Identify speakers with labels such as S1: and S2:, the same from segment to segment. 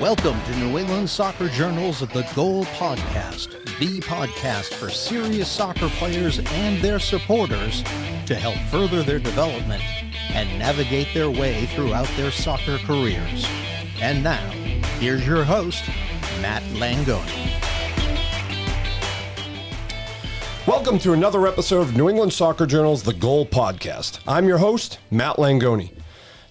S1: Welcome to New England Soccer Journal's The Goal Podcast, the podcast for serious soccer players and their supporters to help further their development and navigate their way throughout their soccer careers. And now, here's your host, Matt Langone.
S2: Welcome to another episode of New England Soccer Journal's The Goal Podcast. I'm your host, Matt Langone.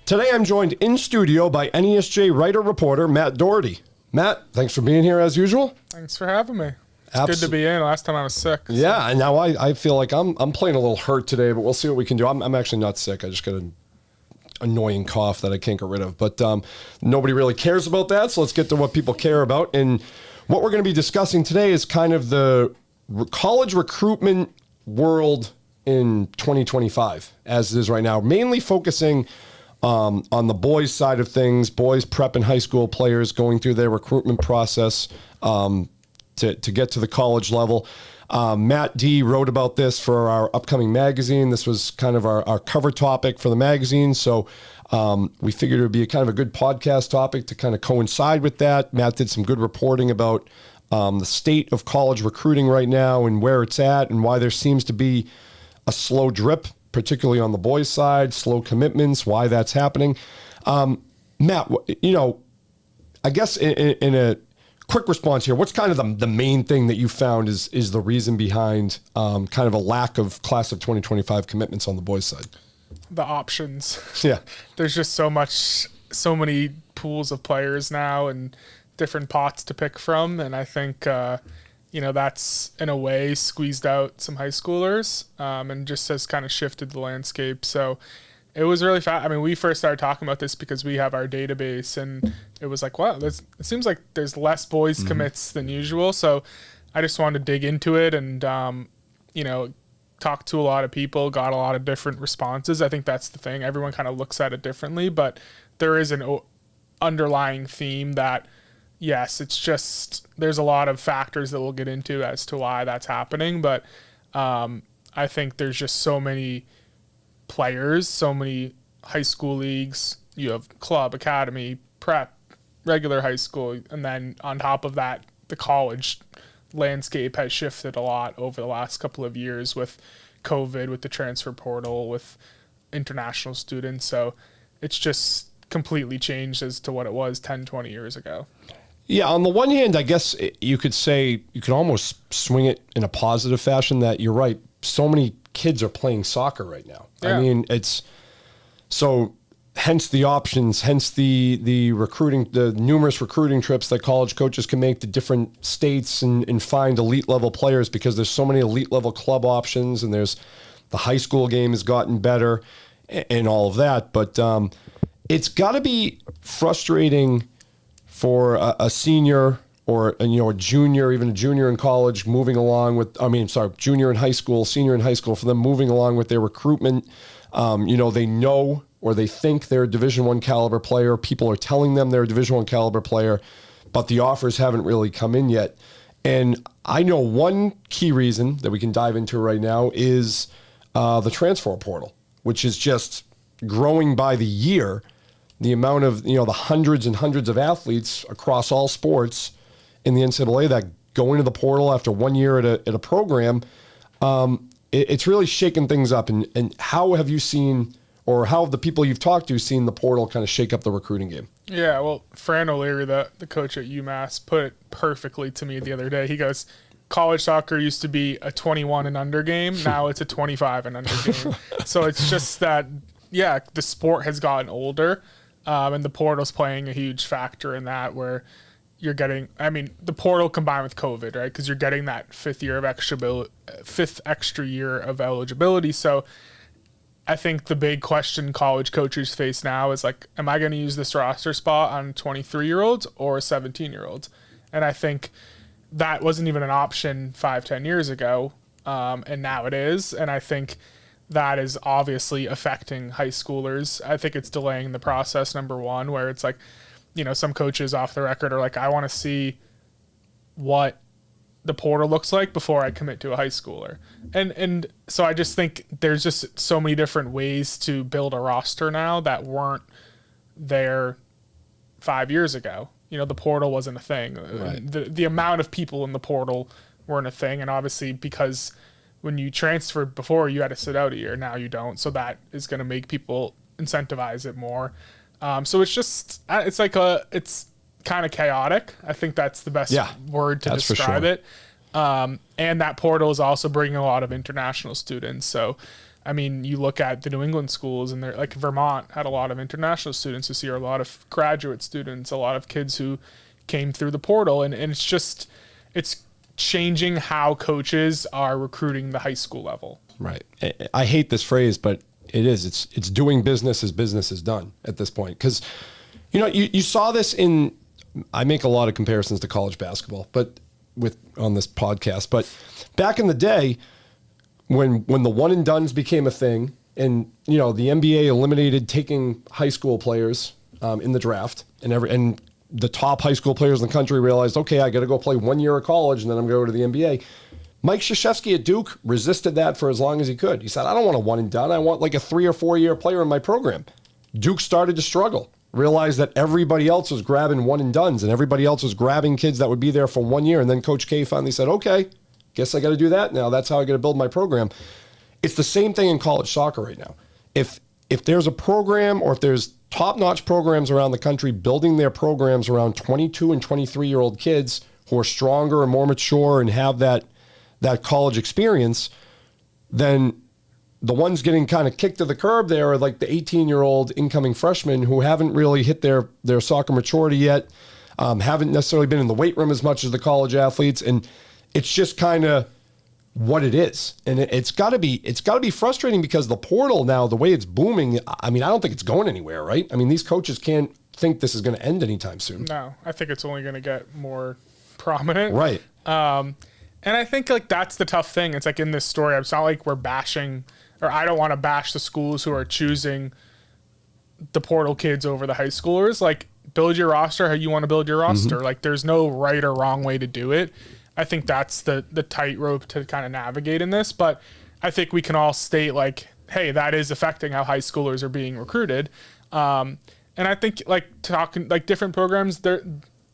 S2: Today I'm joined in studio by NESJ writer-reporter Matt Doherty. Matt, thanks for being here as usual.
S3: Thanks for having me. It's good to be in. Last time I was sick. So.
S2: Yeah, and now I feel like I'm playing a little hurt today, but we'll see what we can do. I'm actually not sick. I just got an annoying cough that I can't get rid of. But nobody really cares about that, so let's get to what people care about. And what we're going to be discussing today is kind of the college recruitment world in 2025, as it is right now, mainly focusing on the boys' side of things, boys prep and high school players going through their recruitment process to get to the college level. Matt D wrote about this for our upcoming magazine. This was kind of our cover topic for the magazine. So we figured it would be a kind of a good podcast topic to kind of coincide with that. Matt did some good reporting about the state of college recruiting right now and where it's at and why there seems to be a slow drip, particularly on the boys' side, slow commitments, why that's happening. Matt, I guess in a quick response here, what's kind of the main thing that you found is the reason behind kind of a lack of class of 2025 commitments on the boys' side?
S3: The options.
S2: Yeah.
S3: There's just so many pools of players now and different pots to pick from. And I think, that's in a way squeezed out some high schoolers and just has kind of shifted the landscape. So it was really fast. I mean, we first started talking about this because we have our database and it was like, wow, it seems like there's less boys commits than usual. So I just wanted to dig into it and, talk to a lot of people, got a lot of different responses. I think that's the thing. Everyone kind of looks at it differently, but there is an underlying theme that, yes, it's just there's a lot of factors that we'll get into as to why that's happening. But I think there's just so many players, so many high school leagues. You have club, academy, prep, regular high school. And then on top of that, the college landscape has shifted a lot over the last couple of years with COVID, with the transfer portal, with international students. So it's just completely changed as to what it was 10, 20 years ago.
S2: Yeah, on the one hand, I guess you could say you could almost swing it in a positive fashion that you're right. So many kids are playing soccer right now. Yeah. I mean, it's so hence the options, hence the recruiting, the numerous recruiting trips that college coaches can make to different states and find elite level players because there's so many elite level club options and there's the high school game has gotten better and all of that. But it's got to be frustrating for a senior or a junior, even a junior in college moving along with, junior in high school, senior in high school, for them moving along with their recruitment. They know or they think they're a Division I caliber player. People are telling them they're a Division I caliber player, but the offers haven't really come in yet. And I know one key reason that we can dive into right now is the transfer portal, which is just growing by the year. The amount of, the hundreds and hundreds of athletes across all sports in the NCAA that go into the portal after 1 year at a program, it's really shaken things up. And how have you seen, or how have the people you've talked to seen the portal kind of shake up the recruiting game?
S3: Yeah, well, Fran O'Leary, the coach at UMass, put it perfectly to me the other day. He goes, college soccer used to be a 21 and under game. Now it's a 25 and under game. So it's just that, the sport has gotten older. And the portal's playing a huge factor in that, where you're getting, the portal combined with COVID, right? Because you're getting that fifth extra year of eligibility. So I think the big question college coaches face now is like, am I going to use this roster spot on 23-year-olds or 17-year-olds? And I think that wasn't even an option 5-10 years ago. And now it is. And I think that is obviously affecting high schoolers. I think it's delaying the process, number one, where it's like, some coaches off the record are like, I want to see what the portal looks like before I commit to a high schooler. And so I just think there's just so many different ways to build a roster now that weren't there 5 years ago. the portal wasn't a thing.
S2: Right.
S3: The amount of people in the portal weren't a thing. And obviously because when you transferred before, you had to sit out a year. Now you don't. So that is going to make people incentivize it more. So it's kind of chaotic. I think that's the best word to describe it. And that portal is also bringing a lot of international students. So, I mean, you look at the New England schools, and they're like Vermont had a lot of international students this year, a lot of graduate students, a lot of kids who came through the portal. And it's changing how coaches are recruiting the high school level.
S2: Right. I hate this phrase, but it is. It's doing business as business is done at this point. Because, you saw this I make a lot of comparisons to college basketball, but on this podcast. But back in the day, when the one and dones became a thing, and the NBA eliminated taking high school players in the draft, and the top high school players in the country realized, okay, I got to go play 1 year of college, and then I'm going to go to the NBA. Mike Krzyzewski at Duke resisted that for as long as he could. He said, I don't want a one and done. I want like a 3 or 4 year player in my program. Duke started to struggle. Realized that everybody else was grabbing one and dones, and everybody else was grabbing kids that would be there for 1 year. And then Coach K finally said, okay, guess I got to do that now. That's how I got to build my program. It's the same thing in college soccer right now. If there's a program, or if there's top-notch programs around the country building their programs around 22 and 23-year-old kids who are stronger and more mature and have that college experience, then the ones getting kind of kicked to the curb there are like the 18-year-old incoming freshmen who haven't really hit their soccer maturity yet, haven't necessarily been in the weight room as much as the college athletes, and it's just kind of what it is. And it's got to be frustrating, because the portal now, the way it's booming, I mean, I don't think it's going anywhere, right? I mean, these coaches can't think this is going to end anytime soon.
S3: No, I think it's only going to get more prominent.
S2: Right.
S3: And I think like that's the tough thing. It's like in this story, it's not like we're bashing, or I don't want to bash the schools who are choosing the portal kids over the high schoolers. Like, build your roster how you want to build your roster.
S2: Mm-hmm.
S3: Like, there's no right or wrong way to do it. I think that's the tightrope to kind of navigate in this. But I think we can all state like, hey, that is affecting how high schoolers are being recruited. And I think like talking like different programs,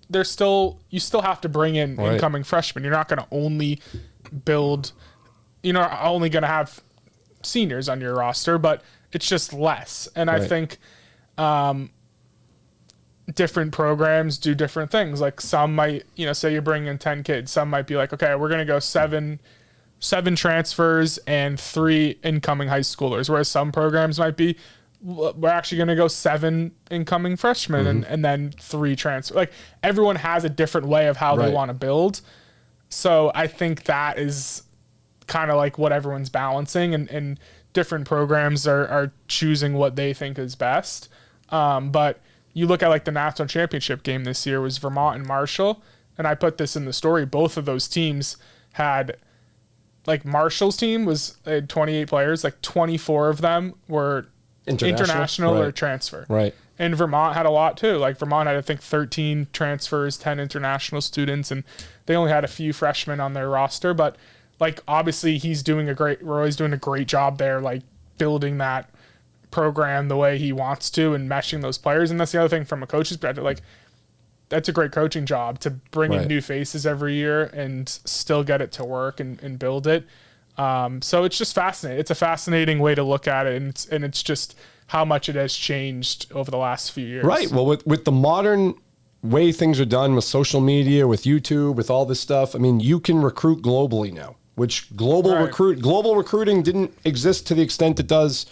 S3: you still have to bring in incoming freshmen. You're not going to only build, you're not only going to have seniors on your roster, but it's just less. And I think different programs do different things. Like some might, say you're bringing in 10 kids. Some might be like, okay, we're going to go seven transfers and 3 incoming high schoolers. Whereas some programs might be, we're actually going to go 7 incoming freshmen and then 3 transfers. Like, everyone has a different way of how they want to build. So I think that is kind of like what everyone's balancing, and different programs are choosing what they think is best. But you look at like the national championship game this year was Vermont and Marshall. And I put this in the story. Both of those teams had, like, Marshall's team had 28 players, like 24 of them were international or transfer.
S2: Right.
S3: And Vermont had a lot too. Like, Vermont had, I think, 13 transfers, 10 international students, and they only had a few freshmen on their roster. But like, obviously Roy's doing a great job there, like building that program the way he wants to and meshing those players. And that's the other thing from a coach's perspective, like, that's a great coaching job to bring in new faces every year and still get it to work and build it. So it's just fascinating. It's a fascinating way to look at it, and it's just how much it has changed over the last few years.
S2: Right. Well, with the modern way things are done, with social media, with YouTube, with all this stuff, I mean, you can recruit globally now, which global recruiting didn't exist to the extent it does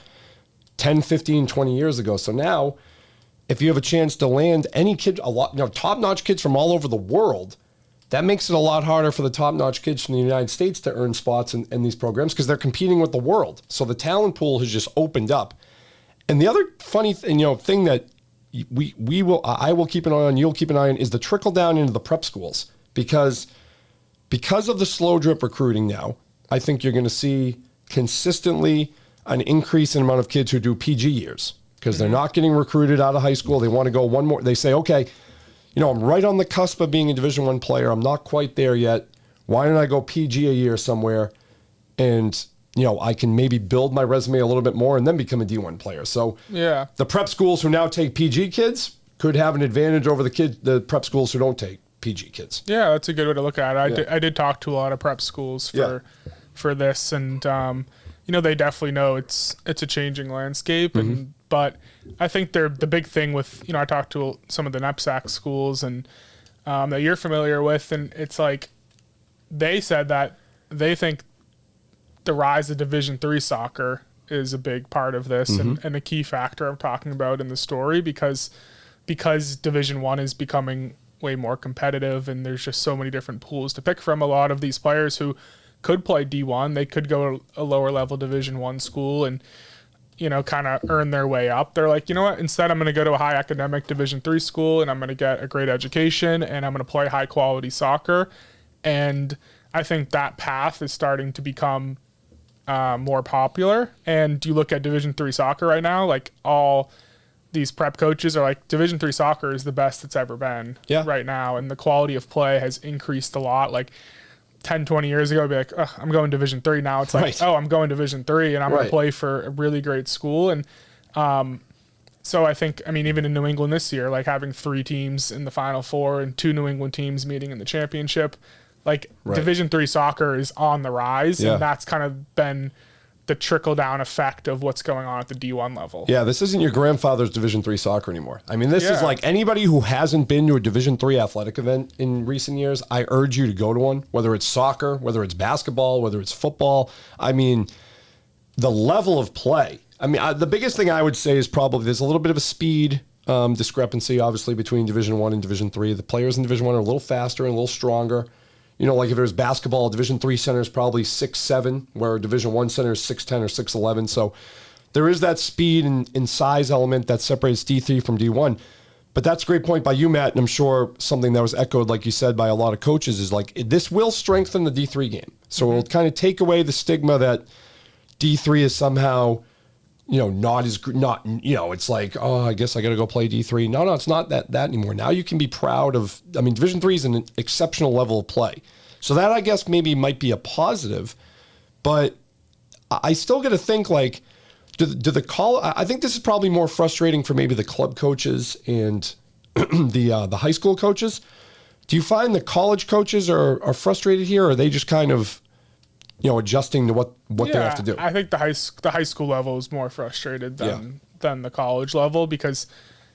S2: 10, 15, 20 years ago. So now, if you have a chance to land any kid, top-notch kids from all over the world, that makes it a lot harder for the top-notch kids from the United States to earn spots in these programs, because they're competing with the world. So the talent pool has just opened up. And the other funny thing that I will keep an eye on, you'll keep an eye on, is the trickle down into the prep schools, because of the slow drip recruiting now. I think you're going to see consistently an increase in amount of kids who do PG years, because they're not getting recruited out of high school. They want to go one more. They say, okay, I'm right on the cusp of being a Division I player. I'm not quite there yet. Why don't I go PG a year somewhere, and I can maybe build my resume a little bit more and then become a D1 player. So the prep schools who now take PG kids, could have an advantage over the prep schools who don't take PG kids.
S3: Yeah, that's a good way to look at it. I did talk to a lot of prep schools for this, and they definitely know it's a changing landscape, but I think the big thing with I talked to some of the NEPSAC schools and that you're familiar with, and it's like they said that they think the rise of Division III soccer is a big part of this and a key factor I'm talking about in the story because Division I is becoming way more competitive and there's just so many different pools to pick from. A lot of these players who could play D1, they could go to a lower level Division I school and kind of earn their way up. They're like, you know what, instead I'm going to go to a high academic Division III school and I'm going to get a great education and I'm going to play high quality soccer. And I think that path is starting to become more popular. And you look at Division III soccer right now, like all these prep coaches are like, Division III soccer is the best it's ever been right now. And the quality of play has increased a lot. Like 10, 20 years ago, I'd be like, oh, I'm going Division III. Now it's like, oh, I'm going Division III and I'm going to play for a really great school. And so I think, even in New England this year, like having 3 teams in the Final Four and 2 New England teams meeting in the championship, like Division III soccer is on the rise. And that's kind of been the trickle-down effect of what's going on at the D1 level.
S2: Yeah, this isn't your grandfather's Division III soccer anymore. This is like anybody who hasn't been to a Division III athletic event in recent years, I urge you to go to one, whether it's soccer, whether it's basketball, whether it's football. The level of play. The biggest thing I would say is probably there's a little bit of a speed discrepancy, obviously, between Division I and Division III. The players in Division I are a little faster and a little stronger. Like if there's basketball, Division III center is probably 6'7", where Division I center is 6'10" or 6'11". So there is that speed and size element that separates D3 from D1. But that's a great point by you, Matt, and I'm sure something that was echoed, like you said, by a lot of coaches is like, this will strengthen the D3 game. So it'll kind of take away the stigma that D3 is somehow, it's like, oh, I guess I got to go play D3. No, it's not that anymore. Now you can be proud of, Division III is an exceptional level of play. So that, I guess, maybe might be a positive, but I still got to think like, I think this is probably more frustrating for maybe the club coaches and the high school coaches. Do you find the college coaches are frustrated here, or are they just kind of, adjusting to what they have to do?
S3: I think the high school level is more frustrated than the college level because,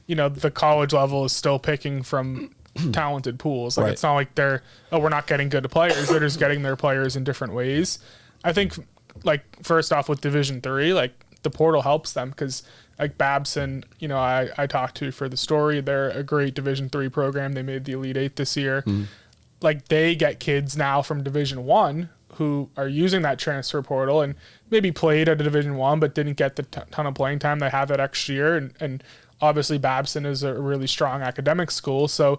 S3: the college level is still picking from talented pools. Like it's not like we're not getting good players. They're just getting their players in different ways. I think, like, first off with Division III, like the portal helps them because like Babson, I talked to for the story. They're a great Division III program. They made the Elite Eight this year. Like they get kids now from Division I who are using that transfer portal and maybe played at a Division I but didn't get the ton of playing time. They have that extra year, and obviously Babson is a really strong academic school. So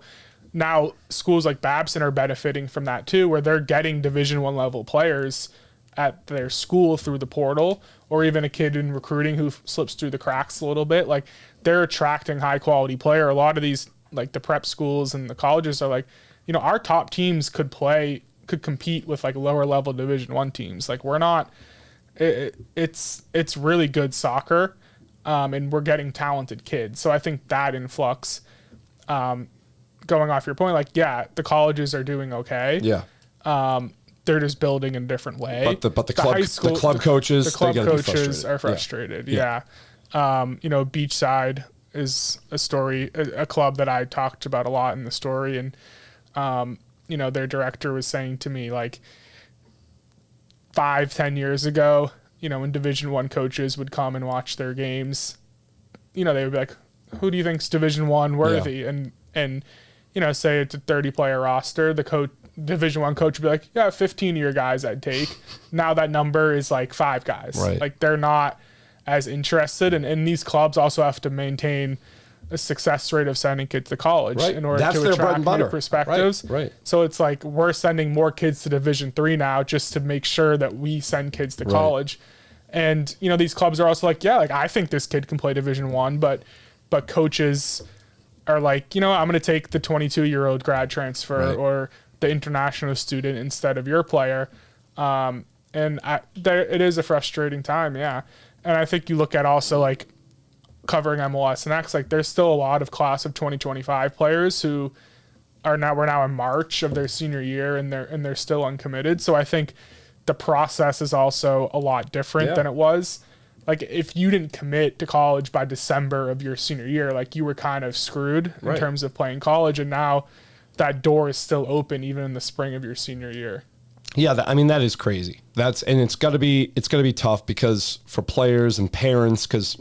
S3: now schools like Babson are benefiting from that too, where they're getting Division I level players at their school through the portal, or even a kid in recruiting who slips through the cracks a little bit. Like they're attracting high quality player. A lot of these, like the prep schools and the colleges are like, our top teams could compete with like lower level Division I teams. Like we're not, it's really good soccer, and we're getting talented kids. So I think that influx, going off your point, like, the colleges are doing okay. Yeah. They're just building in a different way.
S2: But the club coaches
S3: are frustrated. Yeah. Beachside is a club that I talked about a lot in the story. And, their director was saying to me, like 5-10 years ago, when Division I coaches would come and watch their games, they would be like, who do you think's Division I worthy? Yeah. And say it's a 30-player roster, the Division I coach would be like, 15 of your guys I'd take. Now that number is like 5 guys. Right. Like they're not as interested. And these clubs also have to maintain a success rate of sending kids to college in order to attract new perspectives. Right. So it's like we're sending more kids to Division III now just to make sure that we send kids to college. And, these clubs are also like, I think this kid can play Division I, but coaches are like, I'm going to take the 22-year-old grad transfer or the international student instead of your player. It is a frustrating time. Yeah. And I think you look at also like covering MLS and X, like there's still a lot of class of 2025 players who we're now in March of their senior year and they're still uncommitted. So I think the process is also a lot different than it was. Like if you didn't commit to college by December of your senior year, like you were kind of screwed in terms of playing college. And now that door is still open even in the spring of your senior year.
S2: Yeah, that is crazy. And it's got to be tough because for players and parents, because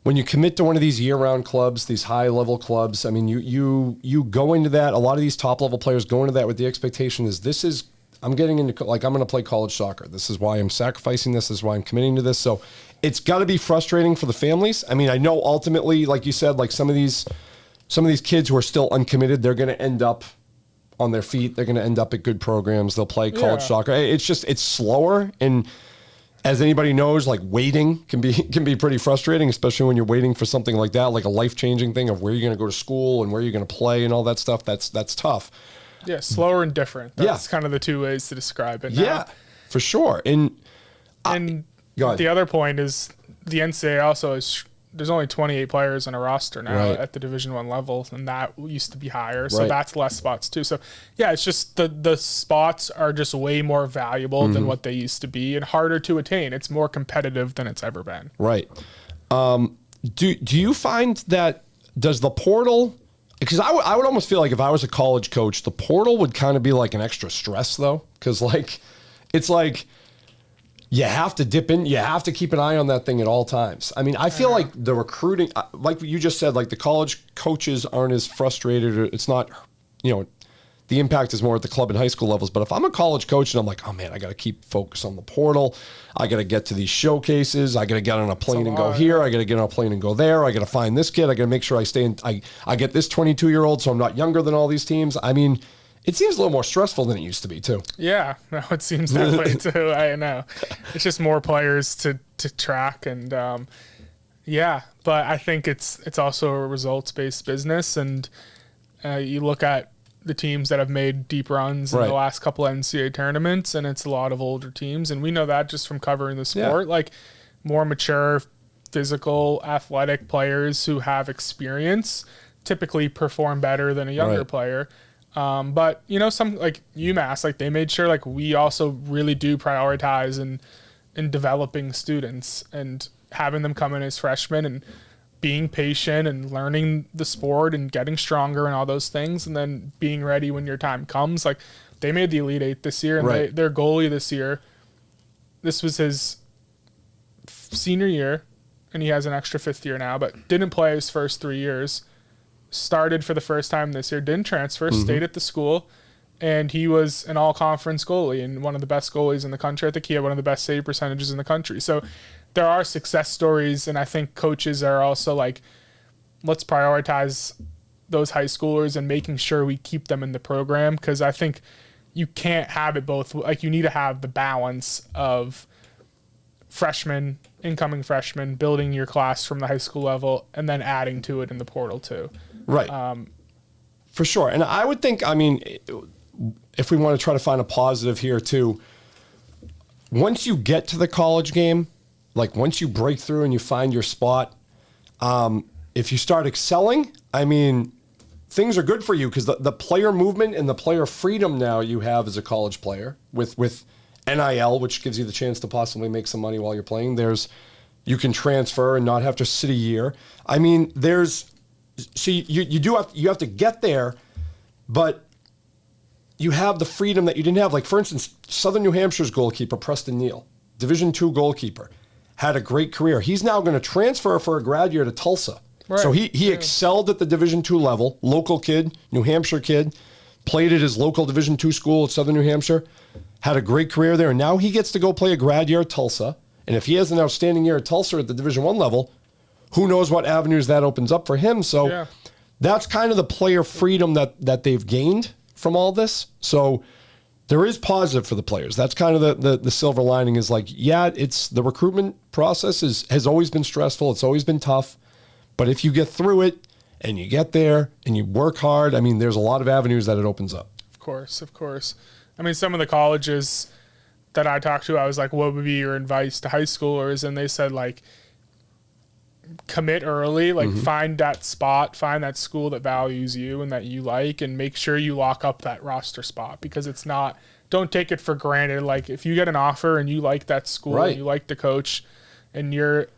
S2: when you commit to one of these year-round clubs, these high-level clubs, I mean, you go into that. A lot of these top-level players go into that with the expectation I'm getting into, like, I'm going to play college soccer. This is why I'm sacrificing this. This is why I'm committing to this. So it's got to be frustrating for the families. I mean, I know ultimately, like you said, like some of these kids who are still uncommitted, they're going to end up on their feet. They're going to end up at good programs. They'll play college soccer. It's slower. And as anybody knows, like waiting can be pretty frustrating, especially when you're waiting for something like that, like a life-changing thing of where you're going to go to school and where you're going to play and all that stuff. That's tough.
S3: Yeah, slower and different. That's kind of the two ways to describe it now.
S2: Yeah, for sure. And
S3: the other point is the NCAA also there's only 28 players on a roster now at the Division I level, and that used to be higher. So that's less spots too. So yeah, it's just the spots are just way more valuable than what they used to be and harder to attain. It's more competitive than it's ever been.
S2: Right. Do you find that does the portal? Because I would almost feel like if I was a college coach, the portal would kind of be like an extra stress though. Because it's like you have to dip in, you have to keep an eye on that thing at all times. I mean, I feel like the recruiting, like you just said, like the college coaches aren't as frustrated. Or it's not, the impact is more at the club and high school levels. But if I'm a college coach and I'm like, oh man, I got to keep focus on the portal. I got to get to these showcases. I got to get on a plane and go here. I got to get on a plane and go there. I got to find this kid. I got to make sure I get this 22-year-old so I'm not younger than all these teams. I mean, it seems a little more stressful than it used to be too.
S3: Yeah, no, it seems that way too. I know. It's just more players to track and but I think it's also a results-based business, and you look at the teams that have made deep runs in the last couple of NCAA tournaments, and it's a lot of older teams, and we know that just from covering the sport. Like more mature, physical, athletic players who have experience typically perform better than a younger player. But some like UMass, like they made sure like we also really do prioritize in developing students and having them come in as freshmen and being patient and learning the sport and getting stronger and all those things, and then being ready when your time comes. Like they made the Elite Eight this year, and their goalie this year, this was his senior year, and he has an extra fifth year now, but didn't play his first 3 years. Started for the first time this year, didn't transfer, stayed at the school, and he was an all-conference goalie and one of the best goalies in the country. I think he had one of the best save percentages in the country. So there are success stories, and I think coaches are also like, let's prioritize those high schoolers and making sure we keep them in the program, because I think you can't have it both. Like you need to have the balance of freshmen, incoming freshmen, building your class from the high school level, and then adding to it in the portal too.
S2: Right. For sure. And I would think, I mean, if we want to try to find a positive here too, once you get to the college game, like once you break through and you find your spot, if you start excelling, I mean, things are good for you because the player movement and the player freedom now you have as a college player with NIL, which gives you the chance to possibly make some money while you're playing. You can transfer and not have to sit a year. I mean, so you have to get there, but you have the freedom that you didn't have. Like for instance, Southern New Hampshire's goalkeeper, Preston Neal, Division II goalkeeper, had a great career. He's now going to transfer for a grad year to Tulsa. Right. So he excelled at the Division II level, local kid, New Hampshire kid, played at his local Division II school at Southern New Hampshire, had a great career there, and now he gets to go play a grad year at Tulsa. And if he has an outstanding year at Tulsa at the Division I level, who knows what avenues that opens up for him. So that's kind of the player freedom that they've gained from all this. So there is positive for the players. That's kind of the silver lining is like, it's the recruitment process has always been stressful. It's always been tough. But if you get through it and you get there and you work hard, I mean, there's a lot of avenues that it opens up.
S3: Of course. I mean, some of the colleges that I talked to, I was like, what would be your advice to high schoolers? And they said, like, commit early, like find that spot, find that school that values you and that you like, and make sure you lock up that roster spot, because it's not, don't take it for granted. Like if you get an offer and you like that school and you like the coach and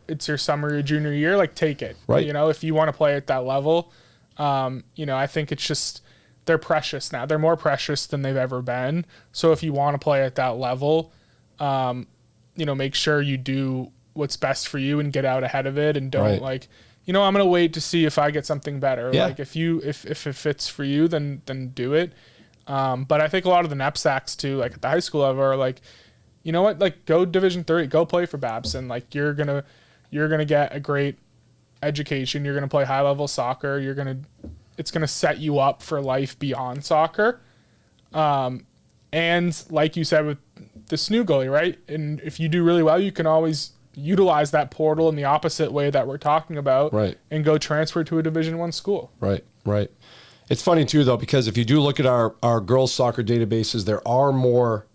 S3: it's your summer or junior year, like take it, you know, if you want to play at that level. You know, I think it's just, they're precious now. They're more precious than they've ever been. So if you want to play at that level, you know, make sure you do what's best for you and get out ahead of it, and don't like, you know, I'm going to wait to see if I get something better. Like if it fits for you, then do it. But I think a lot of the knapsacks too, like at the high school level, are like, you know what, like go Division 3, go play for Babson. Like you're going to get a great education. You're going to play high level soccer. It's going to set you up for life beyond soccer. And like you said with the SNU goalie, right? And if you do really well, you can always utilize that portal in the opposite way that we're talking about, and go transfer to a Division 1 school. Right.
S2: It's funny too, though, because if you do look at our girls soccer databases, there are more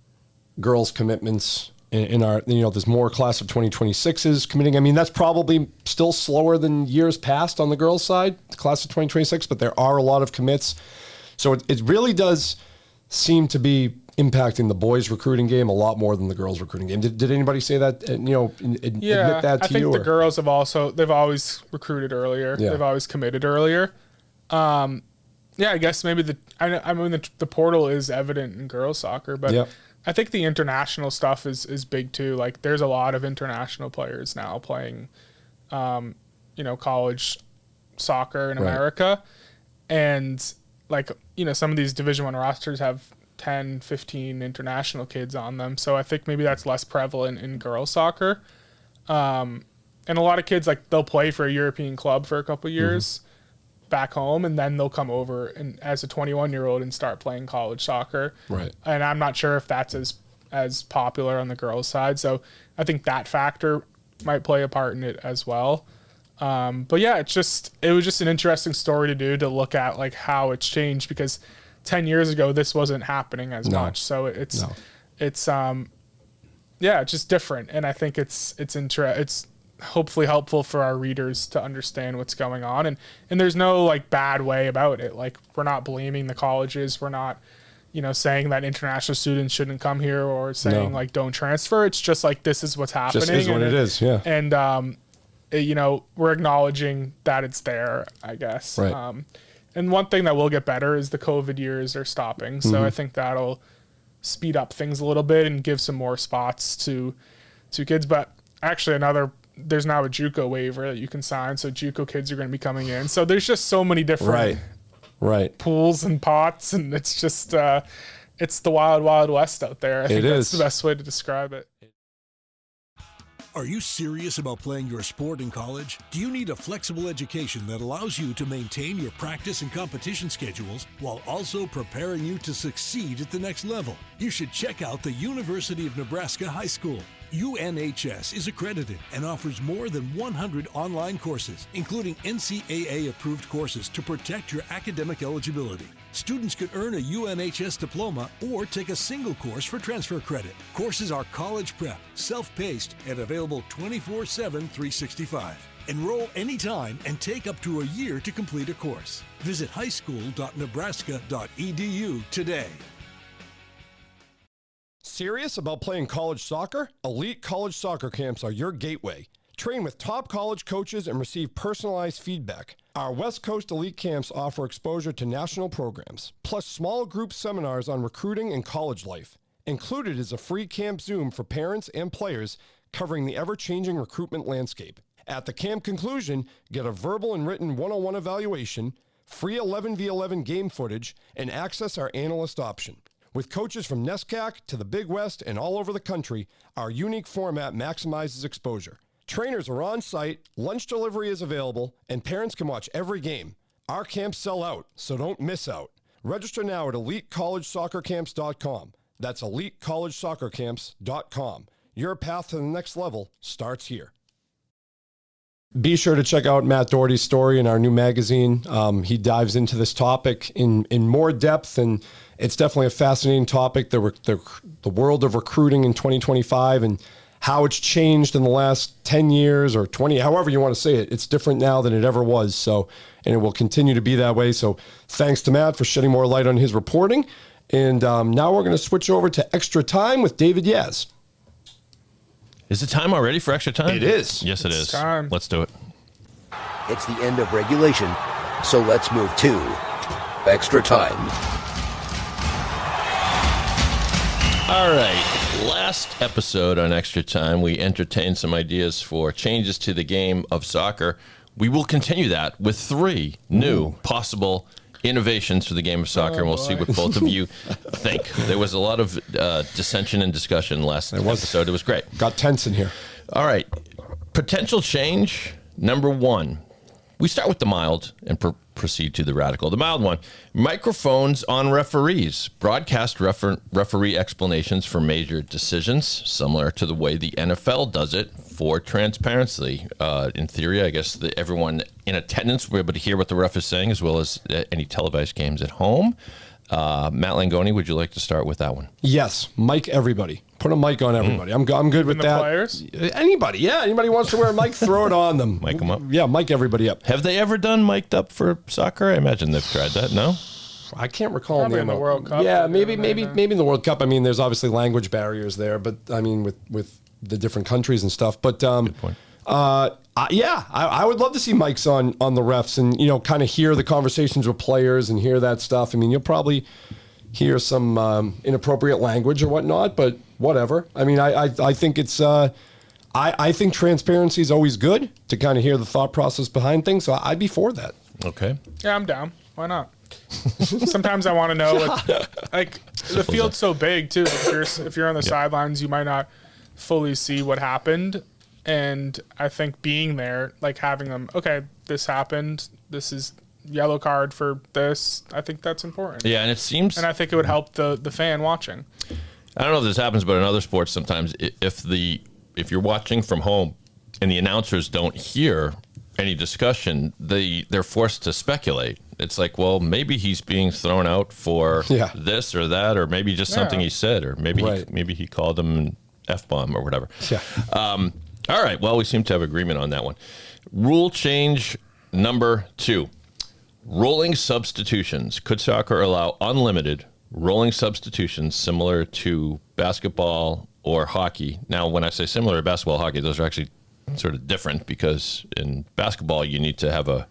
S2: girls commitments in our, you know, there's more class of 2026s committing. I mean, that's probably still slower than years past on the girls side, the class of 2026, but there are a lot of commits. So it really does seem to be impacting the boys recruiting game a lot more than the girls recruiting game. Did anybody say that, you know, admit that to you?
S3: I think the girls they've always recruited earlier. They've always committed earlier. I guess maybe the portal is evident in girls soccer, but I think the international stuff is big too. Like there's a lot of international players now playing, you know, college soccer in America. And like, you know, some of these Division 1 rosters have 10, 15 international kids on them. So I think maybe that's less prevalent in girls soccer. And a lot of kids, like they'll play for a European club for a couple of years back home, and then they'll come over and as a 21-year-old and start playing college soccer. And I'm not sure if that's as popular on the girls side. So I think that factor might play a part in it as well. But yeah, it was just an interesting story to do, to look at like how it's changed, because 10 years ago, this wasn't happening as much. So it's just different. And I think it's hopefully helpful for our readers to understand what's going on. And there's no like bad way about it. Like we're not blaming the colleges. We're not, you know, saying that international students shouldn't come here, or saying like don't transfer. It's just like, this is what's happening.
S2: Just is what it is. Yeah.
S3: And, you know, we're acknowledging that it's there, I guess. And one thing that will get better is the COVID years are stopping. So I think that'll speed up things a little bit and give some more spots to kids. But actually there's now a JUCO waiver that you can sign. So JUCO kids are going to be coming in. So there's just so many different pools and pots. And it's just, it's the wild, wild west out there. I think that's the best way to describe it.
S4: Are you serious about playing your sport in college? Do you need a flexible education that allows you to maintain your practice and competition schedules while also preparing you to succeed at the next level? You should check out the University of Nebraska High School. UNHS is accredited and offers more than 100 online courses, including NCAA-approved courses to protect your academic eligibility. Students could earn a UNHS diploma or take a single course for transfer credit. Courses are college prep, self-paced, and available 24/7, 365. Enroll anytime and take up to a year to complete a course. Visit highschool.nebraska.edu today.
S2: Serious about playing college soccer? Elite College Soccer Camps are your gateway. Train with top college coaches and receive personalized feedback. Our West Coast Elite Camps offer exposure to national programs, plus small group seminars on recruiting and college life. Included is a free camp Zoom for parents and players covering the ever-changing recruitment landscape. At the camp conclusion, get a verbal and written 101 evaluation, free 11v11 game footage, and access our analyst option. With coaches from NESCAC to the Big West and all over the country, our unique format maximizes exposure. Trainers are on site, lunch delivery is available, and parents can watch every game. Our camps sell out, so don't miss out. Register now at EliteCollegeSoccerCamps.com. That's EliteCollegeSoccerCamps.com. Your path to the next level starts here. Be sure to check out Matt Doherty's story in our new magazine. He dives into this topic in more depth, and it's definitely a fascinating topic, the world of recruiting in 2025 and how it's changed in the last 10 years or 20, however you want to say it. It's different now than it ever was. So, and it will continue to be that way. So thanks to Matt for shedding more light on his reporting. And now we're going to switch over to Extra Time with David Yaz.
S5: Is it time already for Extra Time?
S2: It is.
S5: Yes, it is.
S3: Time.
S5: Let's do it.
S6: It's the end of regulation, so let's move to Extra Time.
S5: All right. Last episode on Extra Time, we entertained some ideas for changes to the game of soccer. We will continue that with 3 new possible innovations for the game of soccer, and we'll see what both of you think. There was a lot of dissension and discussion last episode. It was great.
S2: Got tense in here.
S5: All right. Potential change number 1. We start with the mild and proceed to the radical. The mild one, microphones on referees. Broadcast referee explanations for major decisions, similar to the way the NFL does it for transparency. In theory, I guess everyone in attendance will be able to hear what the ref is saying, as well as any televised games at home. Matt Langone, would you like to start with that one?
S2: Yes, mic everybody. Put a mic on everybody. I'm good with
S3: the
S2: that.
S3: players?
S2: Anybody, yeah. Anybody wants to wear a mic, throw it on them.
S5: Mic them up?
S2: Yeah, mic everybody up.
S5: Have they ever done mic'd up for soccer? I imagine they've tried that, no?
S2: I can't recall
S3: Probably in the World Cup.
S2: Yeah,
S3: they're
S2: maybe
S3: doing that.
S2: in the World Cup. I mean, there's obviously language barriers there, but I mean, with the different countries and stuff. But
S5: Good point.
S2: yeah, I would love to see mics on the refs and kind of hear the conversations with players and hear that stuff. I mean, you'll probably hear some inappropriate language or whatnot, but whatever. I mean, I think it's I think transparency is always good to kind of hear the thought process behind things. So I'd be for that.
S5: Okay.
S3: Yeah, I'm down. Why not? Sometimes I want to know, like the field's so big too. If you're on the sidelines, you might not fully see what happened. And I think being there, like having them, okay, this happened. This is yellow card for this. I think that's important.
S5: Yeah, and it seems...
S3: And I think it would help the fan watching.
S5: I don't know if this happens, but in other sports sometimes, if you're watching from home and the announcers don't hear any discussion, they're forced to speculate. It's like, well, maybe he's being thrown out for this or that, or maybe just something he said, or maybe he called him an F-bomb or whatever.
S2: Yeah.
S5: All right. Well, we seem to have agreement on that one. Rule change number 2. Rolling substitutions. Could soccer allow unlimited rolling substitutions similar to basketball or hockey? Now, when I say similar to basketball and hockey, those are actually sort of different, because in basketball, you need to have a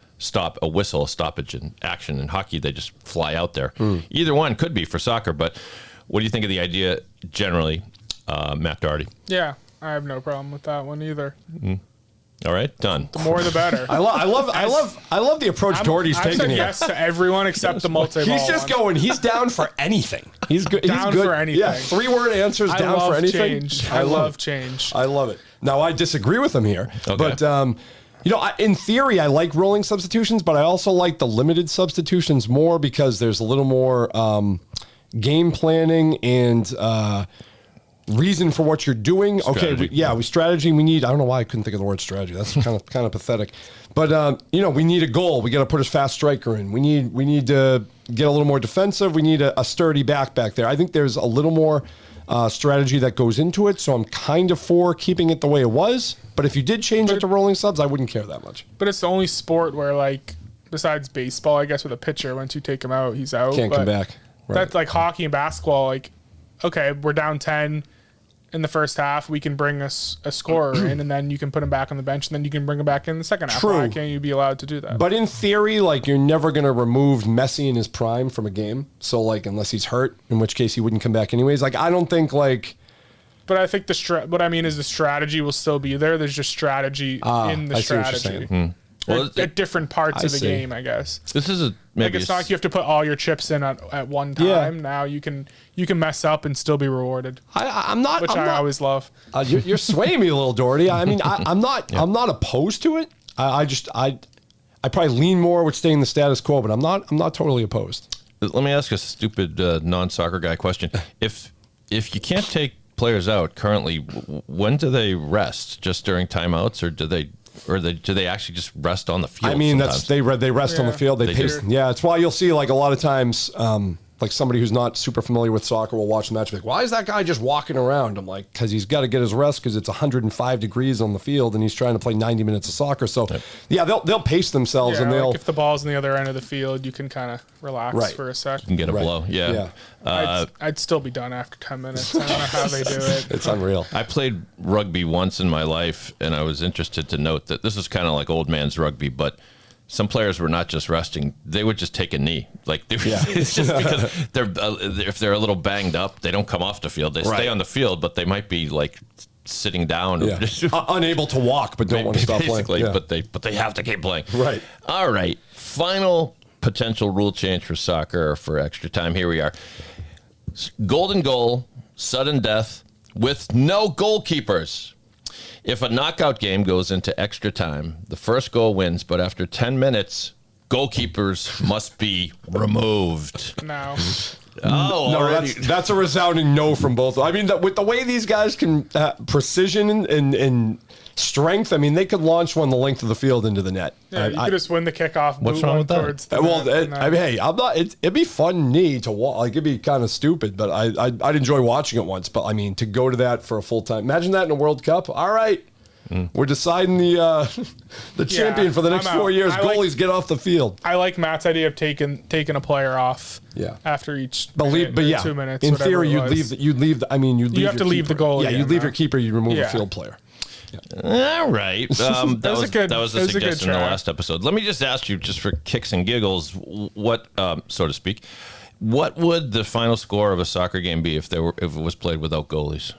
S5: whistle, a stoppage in action. In hockey, they just fly out there. Either one could be for soccer, but what do you think of the idea generally, Matt Doherty?
S3: Yeah, I have no problem with that one either.
S5: All right, done.
S3: The more, the better.
S2: I love the approach Doherty's
S3: I've
S2: taking
S3: said
S2: here.
S3: yes to everyone except the multi-ball.
S2: He's just going. He's down for anything. He's good.
S3: Down
S2: he's good.
S3: for anything.
S2: Yeah, 3-word answers.
S3: I
S2: Down
S3: love
S2: for anything.
S3: change. I love change.
S2: I love it. Now I disagree with him here,
S5: Okay.
S2: but in theory, I like rolling substitutions, but I also like the limited substitutions more because there's a little more game planning and reason for what you're doing.
S5: Strategy.
S2: Okay, we strategy. We need. I don't know why I couldn't think of the word strategy. That's kind of pathetic. But we need a goal. We got to put a fast striker in. We need to get a little more defensive. We need a sturdy back there. I think there's a little more strategy that goes into it. So I'm kind of for keeping it the way it was. But if you did change it to rolling subs, I wouldn't care that much.
S3: But it's the only sport where, like, besides baseball, I guess, with a pitcher, once you take him out, he's out.
S2: Can't come back. Right.
S3: That's like hockey and basketball. Like, okay, we're down 10 in the first half. We can bring a scorer in, and then you can put him back on the bench, and then you can bring him back in the second half.
S2: True.
S3: Why can't you be allowed to do that?
S2: But in theory, like, you're never going to remove Messi in his prime from a game. So, like, unless he's hurt, in which case he wouldn't come back anyways. Like, I don't think, like...
S3: But I think what I mean is the strategy will still be there. There's just strategy in the
S2: I see what you're
S3: strategy.
S2: saying.
S5: Well,
S3: At different parts of the
S2: see.
S3: game, I guess.
S5: This is
S3: Like,
S5: maybe
S3: it's not like you have to put all your chips in at one time.
S2: Yeah.
S3: Now you can mess up and still be rewarded,
S2: I'm not...
S3: which
S2: I'm
S3: I
S2: not,
S3: always love.
S2: You're swaying me a little, Doherty. I mean, I'm not opposed to it. I probably lean more with staying the status quo, but I'm not totally opposed.
S5: Let me ask a stupid non-soccer guy question. If you can't take players out currently, when do they rest? Just during timeouts, or do they actually just rest on the field?
S2: I mean,
S5: sometimes?
S2: they rest on the field. They pace.
S3: do.
S2: Yeah, it's why you'll see, like, a lot of times like somebody who's not super familiar with soccer will watch the match and be like, why is that guy just walking around? I'm like, because he's got to get his rest because it's 105 degrees on the field and he's trying to play 90 minutes of soccer. So, yeah, they'll pace themselves and they'll.
S3: Like if the ball's on the other end of the field, you can kind of relax for a sec.
S5: You can get a blow. Yeah.
S3: I'd still be done after 10 minutes. I don't know how they do it.
S2: It's unreal.
S5: I played rugby once in my life, and I was interested to note that this is kind of like old man's rugby, but some players were not just resting; they would just take a knee. Like it's just because if they're a little banged up, they don't come off the field. They stay on the field, but they might be like sitting down,
S2: unable to walk, but don't want to stop playing. Yeah.
S5: But they have to keep playing.
S2: Right.
S5: All right. Final potential rule change for soccer or for extra time. Here we are. Golden goal, sudden death with no goalkeepers. If a knockout game goes into extra time, the first goal wins, but after 10 minutes, goalkeepers must be removed.
S3: No.
S2: No, that's a resounding no from both. I mean, with the way these guys can precision and strength, I mean, they could launch one the length of the field into the net.
S3: Yeah, you could just win the kickoff.
S5: What's wrong with that?
S2: It'd be fun to watch. Like, it'd be kind of stupid, but I'd enjoy watching it once. But I mean, to go to that for a full time, imagine that in a World Cup. All right. We're deciding the champion for the next 4 years. Goalies get off the field.
S3: I like Matt's idea of taking a player off. After each.
S2: But 2 minutes. In theory, you'd leave the
S3: goal.
S2: Yeah, you'd leave your keeper. You'd remove a field player.
S5: Yeah. All right. That was a suggestion in the last episode. Let me just ask you, just for kicks and giggles, what, so to speak, what would the final score of a soccer game be if it was played without goalies?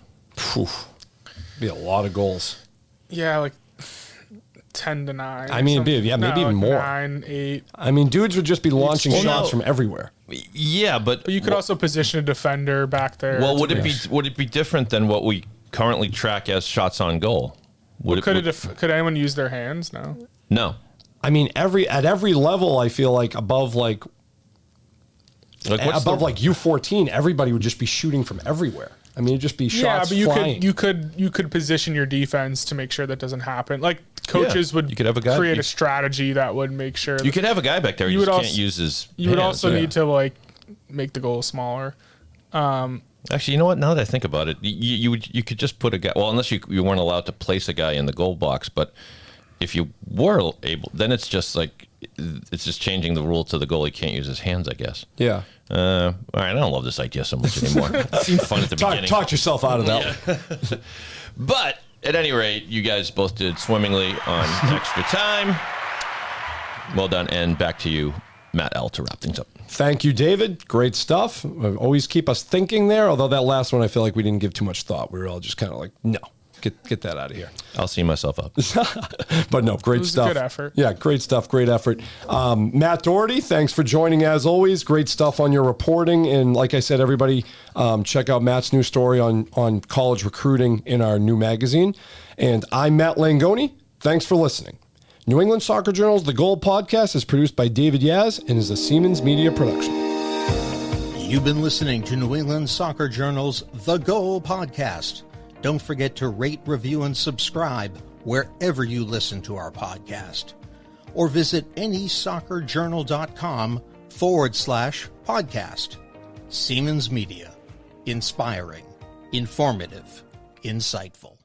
S2: Be a lot of goals.
S3: Yeah, like 10-9.
S2: I mean, maybe even more.
S3: 9-8.
S2: I mean, dudes would just be launching shots from everywhere.
S5: Yeah, but
S3: you could also position a defender back there.
S5: Well, would it be different than what we currently track as shots on goal?
S3: Could anyone use their hands?
S5: No.
S2: I mean, at every level, I feel like above U14, everybody would just be shooting from everywhere. I mean, it'd just be shots flying.
S3: You could position your defense to make sure that doesn't happen. Like coaches would create a strategy that would make sure.
S5: You could have a guy back there. You can't use his.
S3: You would also need to make the goal smaller.
S5: Actually, you know what? Now that I think about it, you could just put a guy. Well, unless you weren't allowed to place a guy in the goal box, but if you were able, then it's just changing the rule to the goalie can't use his hands, I guess.
S2: Yeah.
S5: All right, I don't love this idea so much anymore. It seemed fun at the beginning.
S2: Talk yourself out of that.
S5: But at any rate, you guys both did swimmingly on extra time. Well done, and back to you, Matt L, to wrap things up.
S2: Thank you, David. Great stuff. Always keep us thinking there, although that last one I feel like we didn't give too much thought. We were all just kind of like, no. Get that out of here.
S5: I'll see myself up.
S2: But no, great stuff.
S3: Good effort.
S2: Yeah, great stuff. Great effort. Matt Doherty, thanks for joining as always. Great stuff on your reporting. And like I said, everybody, check out Matt's new story on college recruiting in our new magazine. And I'm Matt Langone. Thanks for listening. New England Soccer Journal's The Goal podcast is produced by David Yaz and is a Seamans Media production.
S1: You've been listening to New England Soccer Journal's The Goal podcast. Don't forget to rate, review, and subscribe wherever you listen to our podcast. Or visit nesoccerjournal.com/podcast. Seamans Media. Inspiring, informative, insightful.